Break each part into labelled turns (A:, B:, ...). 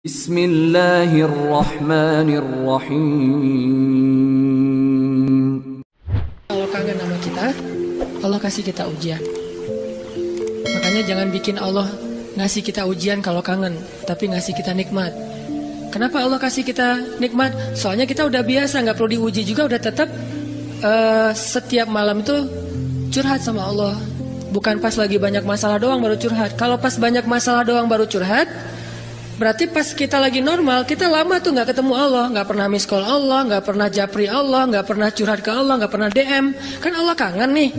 A: Bismillahirrahmanirrahim.
B: Kalau kangen sama kita, Allah kasih kita ujian. Makanya jangan bikin Allah ngasih kita ujian kalau kangen, tapi ngasih kita nikmat. Kenapa Allah kasih kita nikmat? Soalnya kita udah biasa, nggak perlu diuji juga, udah tetap setiap malam itu curhat sama Allah. Bukan pas lagi banyak masalah doang baru curhat. Kalau pas banyak masalah doang baru curhat, berarti pas kita lagi normal, kita lama tuh nggak ketemu Allah, nggak pernah miss call Allah, nggak pernah japri Allah, nggak pernah curhat ke Allah, nggak pernah DM. Kan Allah kangen nih,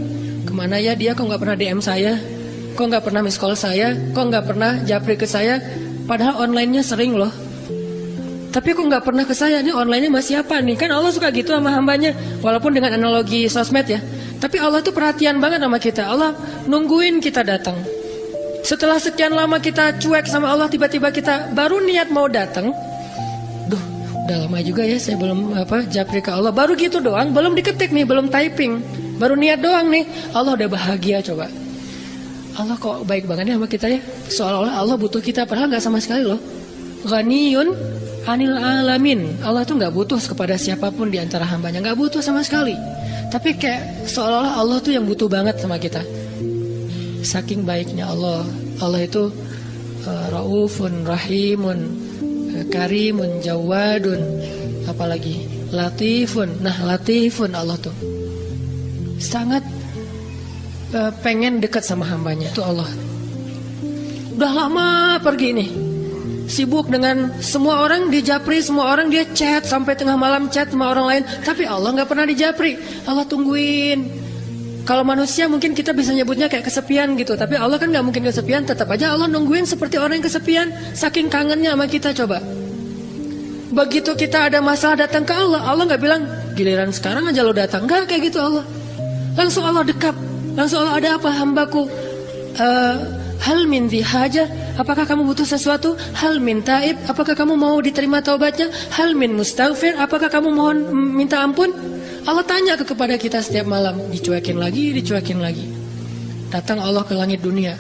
B: kemana ya dia, kok nggak pernah DM saya, kok nggak pernah miss call saya, kok nggak pernah japri ke saya, padahal online-nya sering loh. Tapi kok nggak pernah ke saya, nih online-nya masih apa nih? Kan Allah suka gitu sama hambanya, walaupun dengan analogi sosmed ya. Tapi Allah tuh perhatian banget sama kita, Allah nungguin kita datang. Setelah sekian lama kita cuek sama Allah, tiba-tiba kita baru niat mau datang. Duh, udah lama juga ya saya belum japri ke Allah. Baru gitu doang, belum diketik nih, belum typing. Baru niat doang nih, Allah udah bahagia coba. Allah kok baik banget ya sama kita ya. Seolah-olah Allah butuh kita, padahal gak sama sekali loh. Ghaniyun anil alamin. Allah tuh gak butuh kepada siapapun di antara hambanya, gak butuh sama sekali. Tapi kayak seolah-olah Allah tuh yang butuh banget sama kita. Saking baiknya Allah. Allah itu raufun, rahimun, karimun, jawadun, apalagi latifun. Nah, latifun Allah tuh sangat pengen dekat sama hambanya. Itu Allah. Udah lama pergi nih, sibuk dengan semua orang dijapri, semua orang dia chat sampai tengah malam chat sama orang lain. Tapi Allah gak pernah dijapri. Allah tungguin. Kalau manusia mungkin kita bisa nyebutnya kayak kesepian gitu, tapi Allah kan gak mungkin kesepian. Tetap aja Allah nungguin seperti orang yang kesepian, saking kangennya sama kita. Coba begitu kita ada masalah datang ke Allah, Allah gak bilang giliran sekarang aja lo datang, gak kayak gitu Allah. Langsung Allah dekap, langsung Allah, ada apa hambaku, hal min dhi hajah, apakah kamu butuh sesuatu? Hal min taib, apakah kamu mau diterima taubatnya? Hal min mustaghfir, apakah kamu mohon minta ampun? Allah tanya kepada kita setiap malam, dicuekin lagi, dicuekin lagi. Datang Allah ke langit dunia.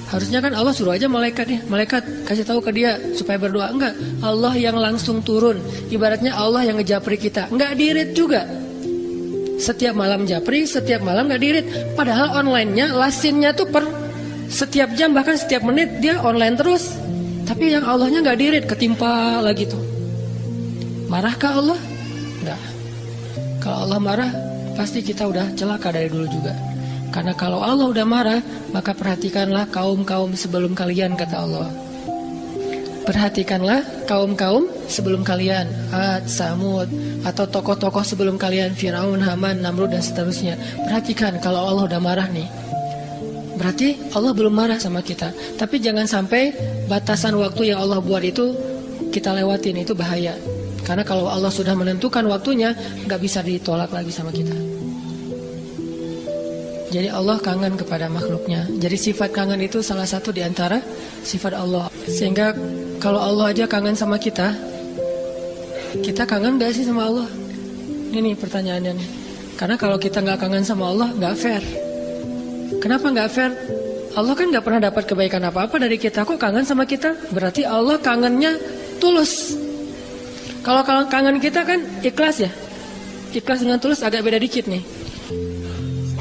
B: Harusnya kan Allah suruh aja malaikat ya, malaikat kasih tahu ke dia supaya berdoa. Enggak, Allah yang langsung turun. Ibaratnya Allah yang ngejapri kita. Enggak dirit juga. Setiap malam japri, setiap malam enggak dirit. Padahal online-nya, lasinnya tuh per setiap jam, bahkan setiap menit dia online terus. Tapi yang Allahnya enggak dirit, ketimpa lagi tuh. Marahkah Allah? Enggak. Kalau Allah marah, pasti kita udah celaka dari dulu juga. Karena kalau Allah udah marah, maka perhatikanlah kaum-kaum sebelum kalian, kata Allah. Perhatikanlah kaum-kaum sebelum kalian, Ad, Samud, atau tokoh-tokoh sebelum kalian, Firaun, Haman, Namrud, dan seterusnya. Perhatikan kalau Allah udah marah nih, berarti Allah belum marah sama kita. Tapi jangan sampai batasan waktu yang Allah buat itu kita lewatin, itu bahaya. Karena kalau Allah sudah menentukan waktunya, gak bisa ditolak lagi sama kita. Jadi Allah kangen kepada makhluknya. Jadi sifat kangen itu salah satu di antara sifat Allah. Sehingga kalau Allah aja kangen sama kita kangen gak sih sama Allah? Ini pertanyaannya nih. Karena kalau kita gak kangen sama Allah, gak fair. Kenapa gak fair? Allah kan gak pernah dapat kebaikan apa-apa dari kita, kok kangen sama kita? Berarti Allah kangennya tulus. Kalau kangen kita kan ikhlas ya. Ikhlas dengan tulus agak beda dikit nih.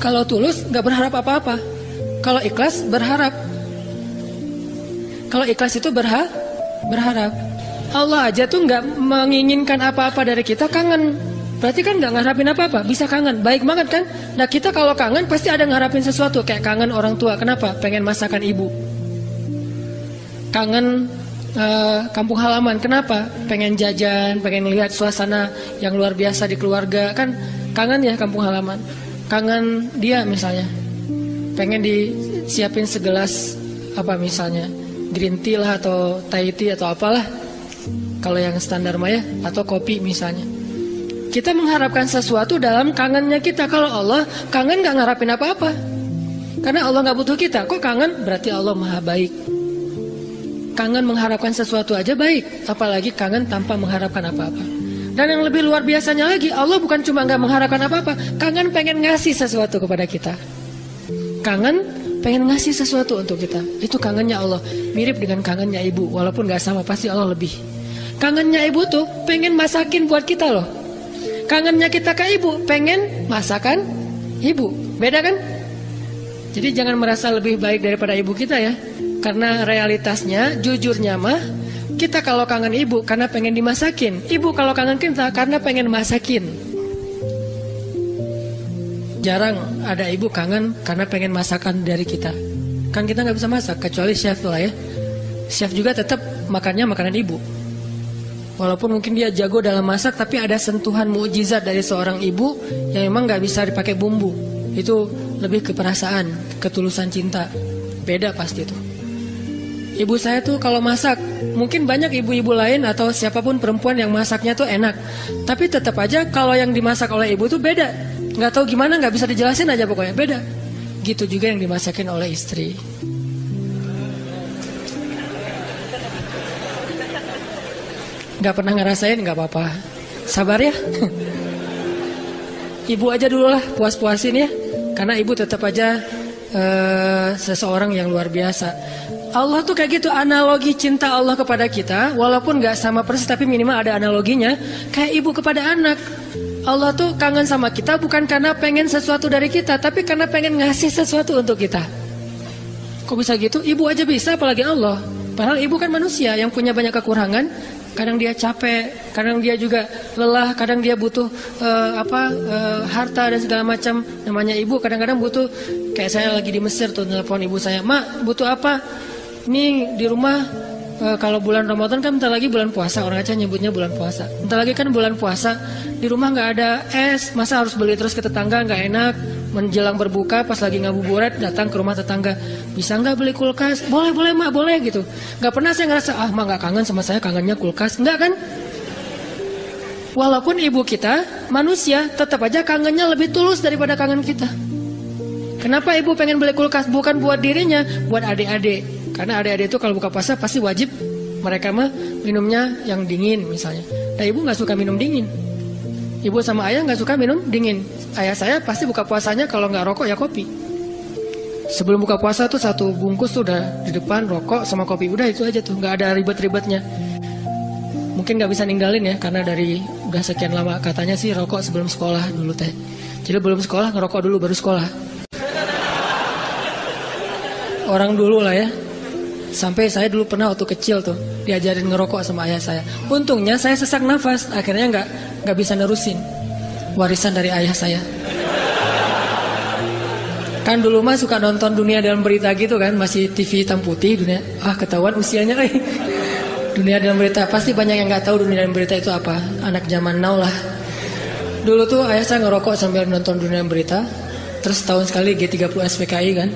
B: Kalau tulus gak berharap apa-apa. Kalau ikhlas berharap. Kalau ikhlas itu berharap. Allah aja tuh gak menginginkan apa-apa dari kita, kangen. Berarti kan gak ngarapin apa-apa, bisa kangen. Baik banget kan. Nah kita kalau kangen pasti ada ngarapin sesuatu. Kayak kangen orang tua, kenapa? Pengen masakan ibu. Kangen kampung halaman, kenapa? Pengen jajan, pengen lihat suasana yang luar biasa di keluarga. Kan kangen ya kampung halaman. Kangen dia misalnya, pengen disiapin segelas apa misalnya, green tea lah atau Thai tea atau apalah, kalau yang standar mah ya, atau kopi misalnya. Kita mengharapkan sesuatu dalam kangennya kita. Kalau Allah kangen gak ngarapin apa-apa, karena Allah gak butuh kita. Kok kangen? Berarti Allah maha baik. Kangen mengharapkan sesuatu aja baik, apalagi kangen tanpa mengharapkan apa-apa. Dan yang lebih luar biasanya lagi, Allah bukan cuma gak mengharapkan apa-apa, kangen pengen ngasih sesuatu kepada kita. Kangen pengen ngasih sesuatu untuk kita. Itu kangennya Allah, mirip dengan kangennya ibu, walaupun gak sama, pasti Allah lebih. Kangennya ibu tuh pengen masakin buat kita loh. Kangennya kita ke ibu, pengen masakan ibu. Beda kan? Jadi jangan merasa lebih baik daripada ibu kita ya. Karena realitasnya, jujurnya mah, kita kalau kangen ibu karena pengen dimasakin. Ibu kalau kangen kita karena pengen masakin. Jarang ada ibu kangen karena pengen masakan dari kita. Kan kita gak bisa masak, kecuali chef lah ya. Chef juga tetap makannya makanan ibu. Walaupun mungkin dia jago dalam masak, tapi ada sentuhan mukjizat dari seorang ibu yang memang gak bisa dipakai bumbu. Itu lebih ke perasaan, ketulusan cinta. Beda pasti itu. Ibu saya tuh kalau masak, mungkin banyak ibu-ibu lain atau siapapun perempuan yang masaknya tuh enak. Tapi tetap aja kalau yang dimasak oleh ibu tuh beda. Gak tahu gimana, gak bisa dijelasin aja pokoknya, beda. Gitu juga yang dimasakin oleh istri. Gak pernah ngerasain, gak apa-apa. Sabar ya. Ibu aja dulu lah, puas-puasin ya. Karena ibu tetap aja seseorang yang luar biasa. Allah tuh kayak gitu, analogi cinta Allah kepada kita, walaupun gak sama persis tapi minimal ada analoginya. Kayak ibu kepada anak. Allah tuh kangen sama kita bukan karena pengen sesuatu dari kita, tapi karena pengen ngasih sesuatu untuk kita. Kok bisa gitu? Ibu aja bisa, apalagi Allah. Padahal ibu kan manusia yang punya banyak kekurangan. Kadang dia capek, kadang dia juga lelah, kadang dia butuh harta dan segala macam. Namanya ibu kadang-kadang butuh. Kayak saya lagi di Mesir tuh, telepon ibu saya, "Mak, butuh apa? Ini di rumah kalau bulan Ramadan kan bentar lagi bulan puasa, orang Aceh nyebutnya bulan puasa. Bentar lagi kan bulan puasa, di rumah nggak ada es, masa harus beli terus ke tetangga, nggak enak. Menjelang berbuka pas lagi ngabuburit datang ke rumah tetangga, bisa nggak beli kulkas? Boleh mak, boleh gitu. Nggak pernah saya ngerasa mak nggak kangen sama saya, kangennya kulkas, nggak kan? Walaupun ibu kita manusia, tetap aja kangennya lebih tulus daripada kangen kita. Kenapa ibu pengen beli kulkas? Bukan buat dirinya, buat adik-adik. Karena adik-adik itu kalau buka puasa pasti wajib mereka mah minumnya yang dingin misalnya. Dan ibu nggak suka minum dingin. Ibu sama ayah nggak suka minum dingin. Ayah saya pasti buka puasanya kalau nggak rokok ya kopi. Sebelum buka puasa tuh satu bungkus tuh udah di depan, rokok sama kopi, udah itu aja tuh, nggak ada ribet-ribetnya. Mungkin nggak bisa ninggalin ya, karena dari udah sekian lama katanya sih rokok sebelum sekolah dulu teh. Jadi belum sekolah ngerokok dulu baru sekolah. Orang dulu lah ya. Sampai saya dulu pernah waktu kecil tuh diajarin ngerokok sama ayah saya. Untungnya saya sesak nafas, akhirnya nggak bisa nerusin. Warisan dari ayah saya. Kan dulu mah suka nonton Dunia Dalam Berita gitu kan, masih TV hitam putih dunia. Ketahuan usianya Dunia Dalam Berita, pasti banyak yang nggak tahu Dunia Dalam Berita itu apa. Anak zaman now lah. Dulu tuh ayah saya ngerokok sambil nonton Dunia Dalam Berita. Terus tahun sekali G30 SPKI kan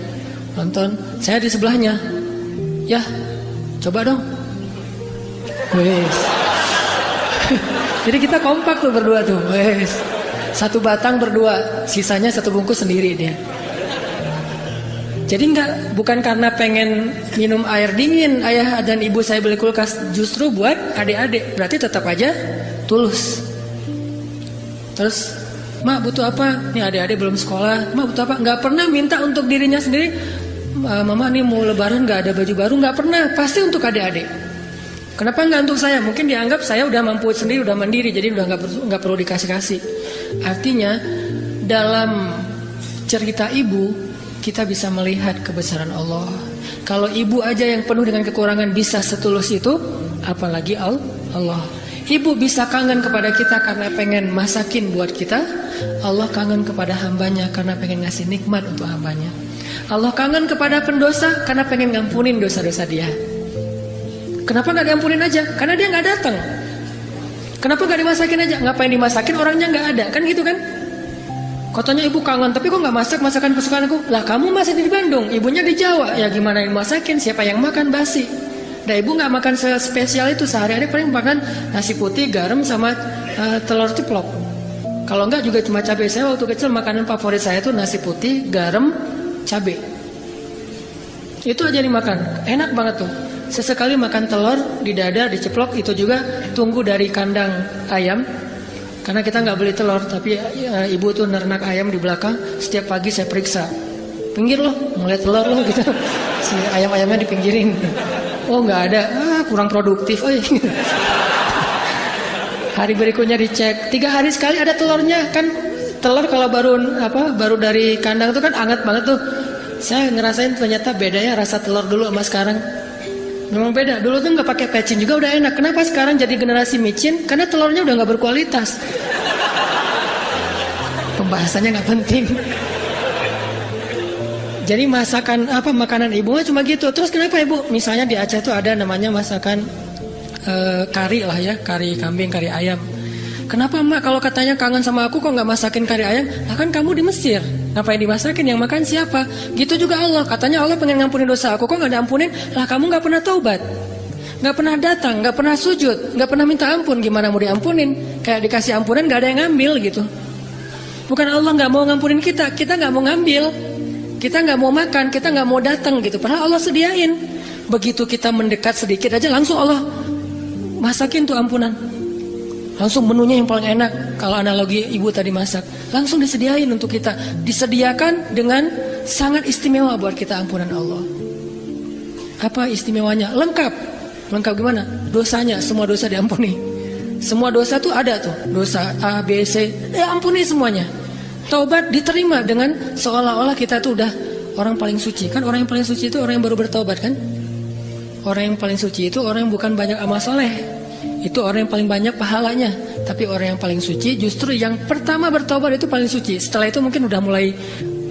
B: nonton. Saya di sebelahnya. Ya, coba dong. Wes. Jadi kita kompak tuh berdua tuh. Wes. Satu batang berdua, sisanya satu bungkus sendiri dia. Jadi bukan karena pengen minum air dingin ayah dan ibu saya beli kulkas, justru buat adik-adik. Berarti tetap aja tulus. Terus, "Mak butuh apa?" Nih adik-adik belum sekolah. "Mak butuh apa?" Nggak pernah minta untuk dirinya sendiri. "Mama nih mau lebaran nggak ada baju baru." Nggak pernah, pasti untuk adik-adik. Kenapa nggak untuk saya? Mungkin dianggap saya udah mampu sendiri, udah mandiri, jadi udah nggak perlu dikasih-kasih. Artinya dalam cerita ibu kita bisa melihat kebesaran Allah. Kalau ibu aja yang penuh dengan kekurangan bisa setulus itu, apalagi Allah. Ibu bisa kangen kepada kita karena pengen masakin buat kita. Allah kangen kepada hambanya karena pengen ngasih nikmat untuk hambanya. Allah kangen kepada pendosa karena pengen ngampunin dosa-dosa dia. Kenapa gak diampunin aja? Karena dia gak datang. Kenapa gak dimasakin aja? Ngapain dimasakin, orangnya gak ada. Kan gitu kan? Katanya ibu kangen, tapi kok gak masak masakan kesukaan aku? Lah kamu masih di Bandung, ibunya di Jawa. Ya gimana yang masakin? Siapa yang makan basi? Nah ibu gak makan spesial itu. Sehari-hari paling makan nasi putih, garam sama telur ceplok. Kalau enggak juga cuma cabai. Saya waktu kecil makanan favorit saya itu nasi putih, garam, cabai. Itu aja dimakan. Enak banget tuh. Sesekali makan telur, didadar, diceplok. Itu juga tunggu dari kandang ayam. Karena kita nggak beli telur, tapi ibu tuh nernak ayam di belakang. Setiap pagi saya periksa pinggir loh, ngeliat telur loh gitu. Si ayam-ayamnya dipinggirin. Oh nggak ada, kurang produktif. Oh, iya. Hari berikutnya dicek, 3 hari sekali ada telurnya. Kan telur kalau baru dari kandang itu kan hangat banget tuh. Saya ngerasain ternyata bedanya rasa telur dulu sama sekarang. Memang beda. Dulu tuh nggak pakai pecin juga udah enak. Kenapa sekarang jadi generasi micin? Karena telurnya udah nggak berkualitas. Pembahasannya nggak penting. Jadi makanan ibu cuma gitu. Terus kenapa ibu? Misalnya di Aceh tuh ada namanya masakan kari lah ya, kari kambing, kari ayam. Kenapa mak kalau katanya kangen sama aku kok nggak masakin kari ayam? Nah kan kamu di Mesir, ngapain dimasakin? Yang makan siapa? Gitu juga Allah, katanya Allah pengen ngampunin dosa aku, kok nggak diampunin? Lah kamu nggak pernah taubat, nggak pernah datang, nggak pernah sujud, nggak pernah minta ampun, gimana mau diampunin? Kayak dikasih ampunan nggak ada yang ngambil gitu. Bukan Allah nggak mau ngampunin kita nggak mau ngambil, kita nggak mau makan, kita nggak mau datang gitu. Padahal Allah sediain. Begitu kita mendekat sedikit aja langsung Allah masakin tuh ampunan. Langsung menunya yang paling enak. Kalau analogi ibu tadi masak, langsung disediain untuk kita. Disediakan dengan sangat istimewa buat kita ampunan Allah. Apa istimewanya? Lengkap. Lengkap gimana? Dosanya, semua dosa diampuni. Semua dosa tuh ada tuh. Dosa A, B, C, ampuni semuanya. Taubat diterima dengan seolah-olah kita tuh udah orang paling suci. Kan orang yang paling suci itu orang yang baru bertaubat kan? Orang yang paling suci itu orang yang bukan banyak amal soleh. Itu orang yang paling banyak pahalanya. Tapi orang yang paling suci justru yang pertama bertobat itu paling suci. Setelah itu mungkin udah mulai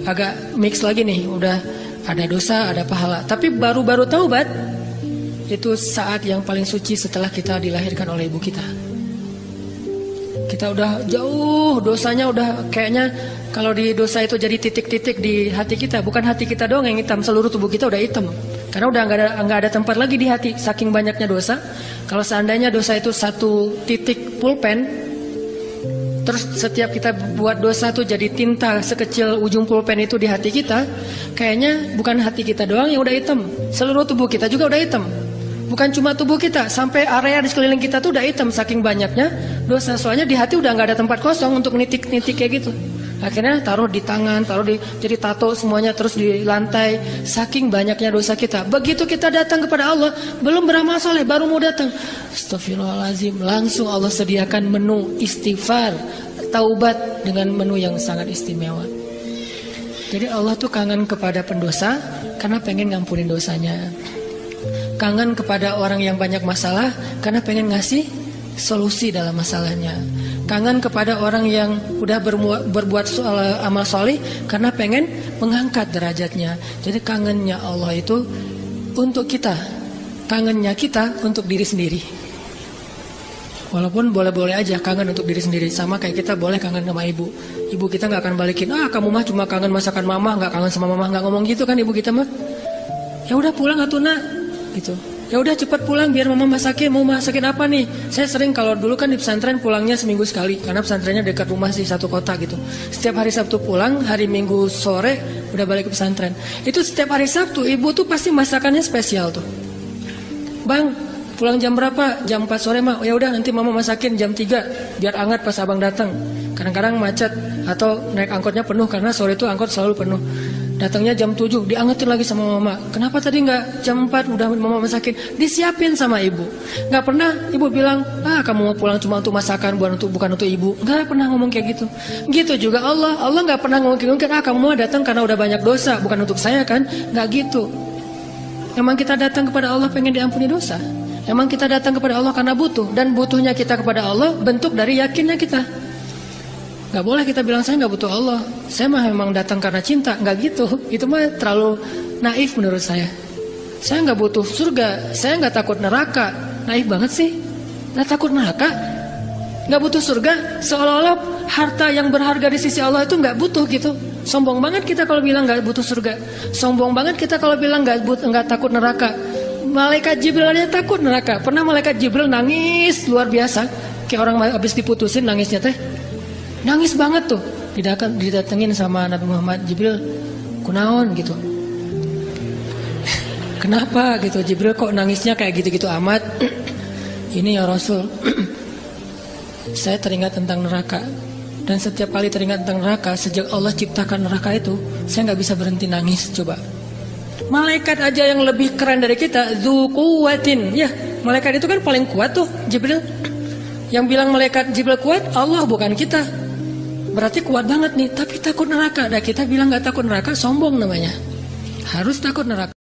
B: agak mix lagi nih. Udah ada dosa, ada pahala. Tapi baru-baru taubat itu saat yang paling suci setelah kita dilahirkan oleh ibu kita. Kita udah jauh dosanya, udah kayaknya kalau di dosa itu jadi titik-titik di hati kita. Bukan hati kita doang yang hitam, seluruh tubuh kita udah hitam. Karena udah nggak ada tempat lagi di hati, saking banyaknya dosa. Kalau seandainya dosa itu satu titik pulpen, terus setiap kita buat dosa tuh jadi tinta sekecil ujung pulpen itu di hati kita, kayaknya bukan hati kita doang yang udah hitam, seluruh tubuh kita juga udah hitam. Bukan cuma tubuh kita, sampai area di sekeliling kita tuh udah hitam saking banyaknya dosa. Soalnya di hati udah nggak ada tempat kosong untuk nitik-nitik kayak gitu. Akhirnya taruh di tangan, jadi tato semuanya, terus di lantai. Saking banyaknya dosa kita. Begitu kita datang kepada Allah, belum beramal soleh, baru mau datang, astagfirullahaladzim, langsung Allah sediakan menu istighfar, taubat dengan menu yang sangat istimewa. Jadi Allah tuh kangen kepada pendosa karena pengen ngampunin dosanya. Kangen kepada orang yang banyak masalah karena pengen ngasih solusi dalam masalahnya. Kangen kepada orang yang udah berbuat amal soleh karena pengen mengangkat derajatnya. Jadi kangennya Allah itu untuk kita, kangennya kita untuk diri sendiri. Walaupun boleh-boleh aja kangen untuk diri sendiri. Sama kayak kita boleh kangen sama ibu. Ibu kita gak akan balikin, kamu mah cuma kangen masakan mama, gak kangen sama mama. Gak ngomong gitu kan ibu kita mah. Ya udah pulang atuh nak gitu. Ya udah cepat pulang biar mama masakin. Mau masakin apa nih? Saya sering kalau dulu kan di pesantren pulangnya seminggu sekali karena pesantrennya dekat rumah sih, satu kota gitu. Setiap hari Sabtu pulang, hari Minggu sore udah balik ke pesantren. Itu setiap hari Sabtu ibu tuh pasti masakannya spesial tuh. Bang, pulang jam berapa? Jam 4 sore mah. Ya udah nanti mama masakin jam 3 biar hangat pas abang datang. Kadang-kadang macet atau naik angkotnya penuh karena sore itu angkot selalu penuh. Datangnya jam 7, diangetin lagi sama mama. Kenapa tadi nggak jam 4 udah mama masakin? Disiapin sama ibu. Nggak pernah ibu bilang, kamu mau pulang cuma untuk masakan, bukan untuk ibu. Nggak pernah ngomong kayak gitu. Gitu juga Allah nggak pernah ngomong kayak gitu. Kamu mau datang karena udah banyak dosa, bukan untuk saya kan? Nggak gitu. Memang kita datang kepada Allah pengen diampuni dosa. Memang kita datang kepada Allah karena butuh. Dan butuhnya kita kepada Allah bentuk dari yakinnya kita. Gak boleh kita bilang saya gak butuh Allah, saya mah memang datang karena cinta. Gak gitu, itu mah terlalu naif menurut saya. Saya gak butuh surga, saya gak takut neraka. Naif banget sih. Gak takut neraka, gak butuh surga, seolah-olah harta yang berharga di sisi Allah itu gak butuh gitu. Sombong banget kita kalau bilang gak butuh surga. Sombong banget kita kalau bilang gak takut neraka. Malaikat Jibril aja takut neraka. Pernah malaikat Jibril nangis luar biasa, kayak orang habis diputusin nangisnya teh. Nangis banget tuh, didatengin sama Nabi Muhammad. Jibril, kunaon gitu. Kenapa gitu Jibril kok nangisnya kayak gitu-gitu amat? Ini ya Rasul, saya teringat tentang neraka. Dan setiap kali teringat tentang neraka, sejak Allah ciptakan neraka itu, saya nggak bisa berhenti nangis. Coba, malaikat aja yang lebih keren dari kita, dzu quwwatin. Ya, malaikat itu kan paling kuat tuh, Jibril. Yang bilang malaikat Jibril kuat, Allah bukan kita. Berarti kuat banget nih, tapi takut neraka. Dan kita bilang nggak takut neraka, sombong namanya. Harus takut neraka.